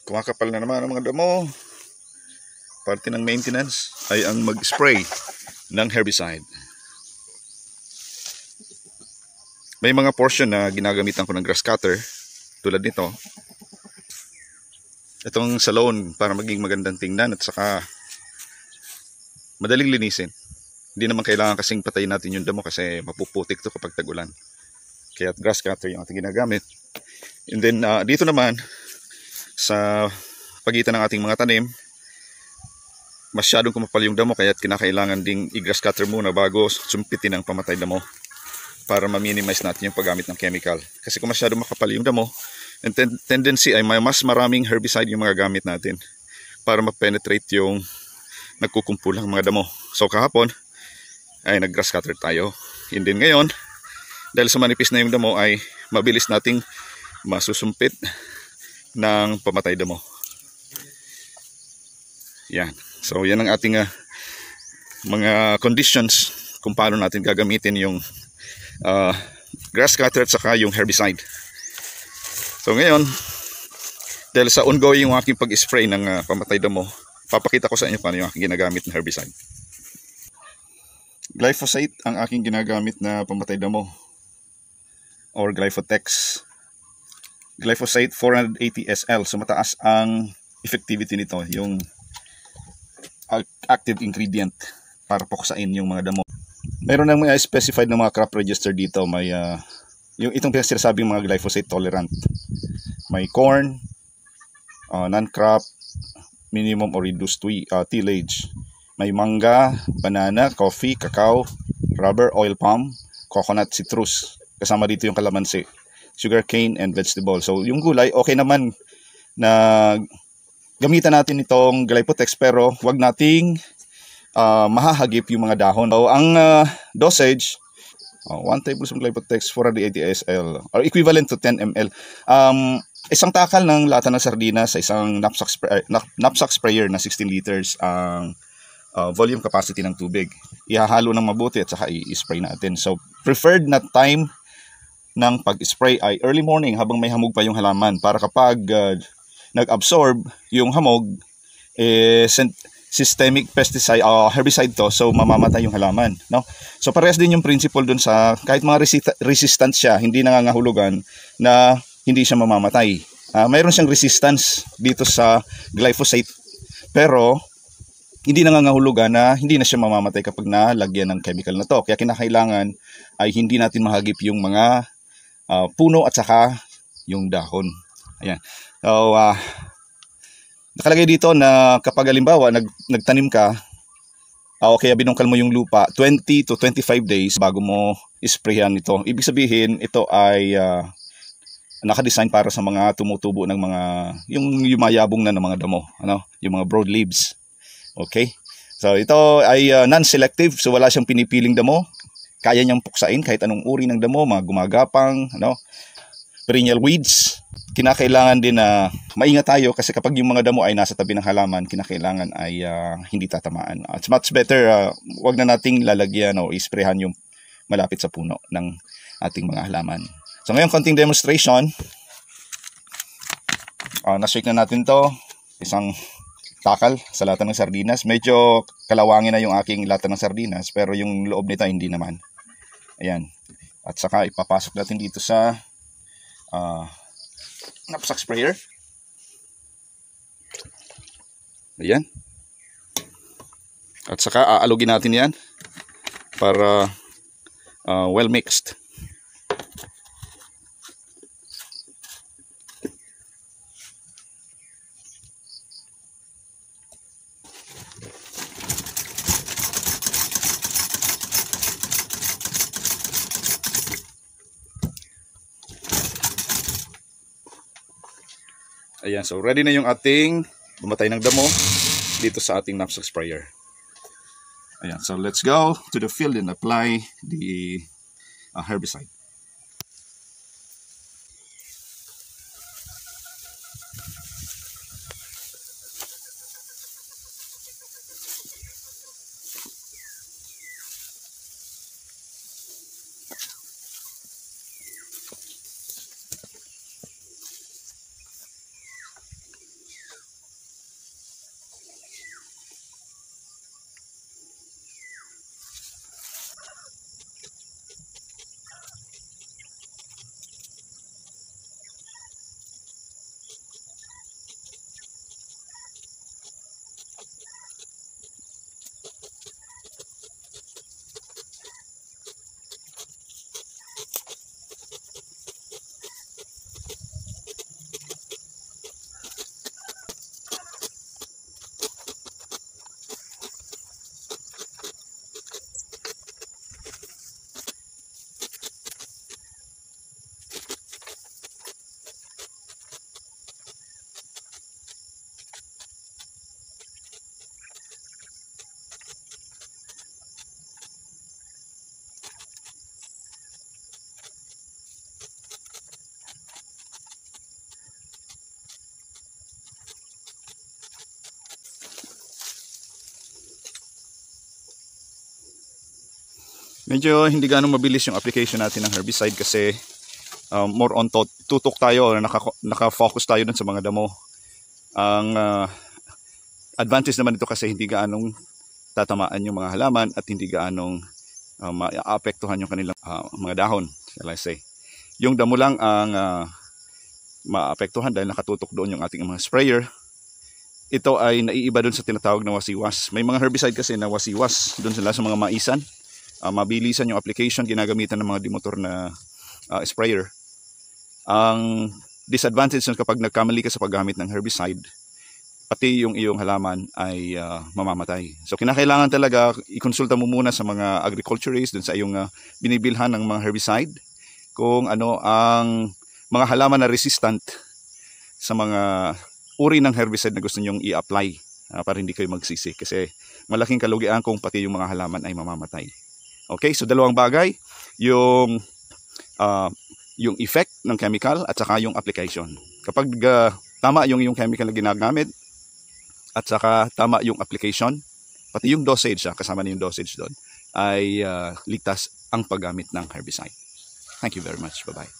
Kumakapal na naman ang mga damo. Parte ng maintenance ay ang mag-spray ng herbicide. May mga portion na ginagamitan ko ng grass cutter tulad nito. Itong salon para maging magandang tingnan at saka madaling linisin. Hindi naman kailangan kasing patayin natin yung damo kasi mapuputik to kapag tag-ulan. Kaya grass cutter yung ating ginagamit. And then dito naman sa pagitan ng ating mga tanim, masyadong kumapal yung damo kaya kinakailangan ding i-grass cutter muna bago sumpitin ang pamatay damo para ma-minimize natin yung paggamit ng chemical. Kasi kung masyadong makapal yung damo, ang tendency ay may mas maraming herbicide yung mga gamit natin para ma-penetrate yung nagkukumpulang mga damo. So kahapon ay nag-grass cutter tayo. And then ngayon, dahil sa manipis na yung damo ay mabilis nating masusumpit ng pamatay damo. Yan. So yan ang ating mga conditions kung paano natin gagamitin yung grass cutter at saka yung herbicide. So ngayon, dahil sa ongoing yung aking pag-spray ng pamatay damo, papakita ko sa inyo paano yung aking ginagamit na herbicide. Glyphosate ang aking ginagamit na pamatay damo or Glyphotex. Glyphosate 480 SL. So mataas ang effectivity nito, yung active ingredient para puksain yung mga damo. Mayroon nang may specified na mga crop register dito. May yung itong pinasasabing mga glyphosate tolerant. May corn, non-crop, minimum or reduced tillage. May mangga, banana, coffee, cacao, rubber, oil palm, coconut, citrus. Kasama dito yung kalamansi, sugarcane, and vegetable. So yung gulay, okay naman na gamitan natin itong Glyphotex pero wag nating mahahagip yung mga dahon. So ang dosage, 1 tablespoon Glyphotex 480 SL or equivalent to 10 ml. Isang takal ng lata ng sardinas sa isang knapsack sprayer na 16 liters ang volume capacity ng tubig. Ihahalo ng mabuti at saka i-spray natin. So preferred na time ng pag-spray ay early morning habang may hamog pa yung halaman para kapag nag-absorb yung hamog, systemic pesticide herbicide to, so mamamatay yung halaman, no? So parehas din yung principle dun sa kahit mga resistant siya, hindi nangangahulugan na hindi siya mamamatay. Mayroon siyang resistance dito sa glyphosate pero hindi nangangahulugan na hindi na siya mamamatay kapag nalagyan ng chemical na to. Kaya kinakailangan ay hindi natin mahagip yung mga puno at saka yung dahon. Ayan. So nakalagay dito na kapag halimbawa nagtanim ka, okay, binungkal mo yung lupa 20 to 25 days bago mo isprayan ito. Ibig sabihin ito ay nakadesign para sa mga tumutubo ng mga yung yumayabong na ng mga damo, ano, yung mga broad leaves. Okay? So ito ay non-selective, so wala siyang pinipiling damo. Kaya niyang puksain kahit anong uri ng damo, mga gumagapang, ano, perennial weeds. Kinakailangan din na maingat tayo kasi kapag yung mga damo ay nasa tabi ng halaman, kinakailangan ay hindi tatamaan. It's much better wag na nating lalagyan o isprehan yung malapit sa puno ng ating mga halaman. So ngayon konting demonstration. Na-shake na natin to. Isang takal sa lata ng sardinas. Medyo kalawangin na yung aking lata ng sardinas pero yung loob nito hindi naman. Ayan. At saka ipapasok natin dito sa knapsack sprayer. Ayan. At saka aalugin natin yan para well mixed. Ayan, so ready na yung ating bumatay ng damo dito sa ating knapsack sprayer. Ayan, so let's go to the field and apply the herbicide. Medyo hindi ganong mabilis yung application natin ng herbicide kasi more on tutok tayo, naka-focus tayo dun sa mga damo. Ang advantage naman ito kasi hindi gaanong tatamaan yung mga halaman at hindi gaanong maapektuhan yung kanilang mga dahon, shall I say. Yung damo lang ang maapektuhan dahil nakatutok doon yung ating mga sprayer. Ito ay naiiba doon sa tinatawag na wasiwas. May mga herbicide kasi na wasiwas doon sa mga maisan. Mabilisan yung application, ginagamitan ng mga dimotor na sprayer. Ang disadvantage kapag nagkamali ka sa paggamit ng herbicide, pati yung iyong halaman ay mamamatay. So kinakailangan talaga ikonsulta mo muna sa mga agriculturists dun sa iyong binibilhan ng mga herbicide kung ano ang mga halaman na resistant sa mga uri ng herbicide na gusto nyong i-apply para hindi kayo magsisi kasi malaking kalugian kung pati yung mga halaman ay mamamatay. Okay, so dalawang bagay, yung effect ng chemical at saka yung application. Kapag tama yung chemical na ginagamit at saka tama yung application, pati yung dosage, kasama na yung dosage doon, ay ligtas ang paggamit ng herbicide. Thank you very much. Bye-bye.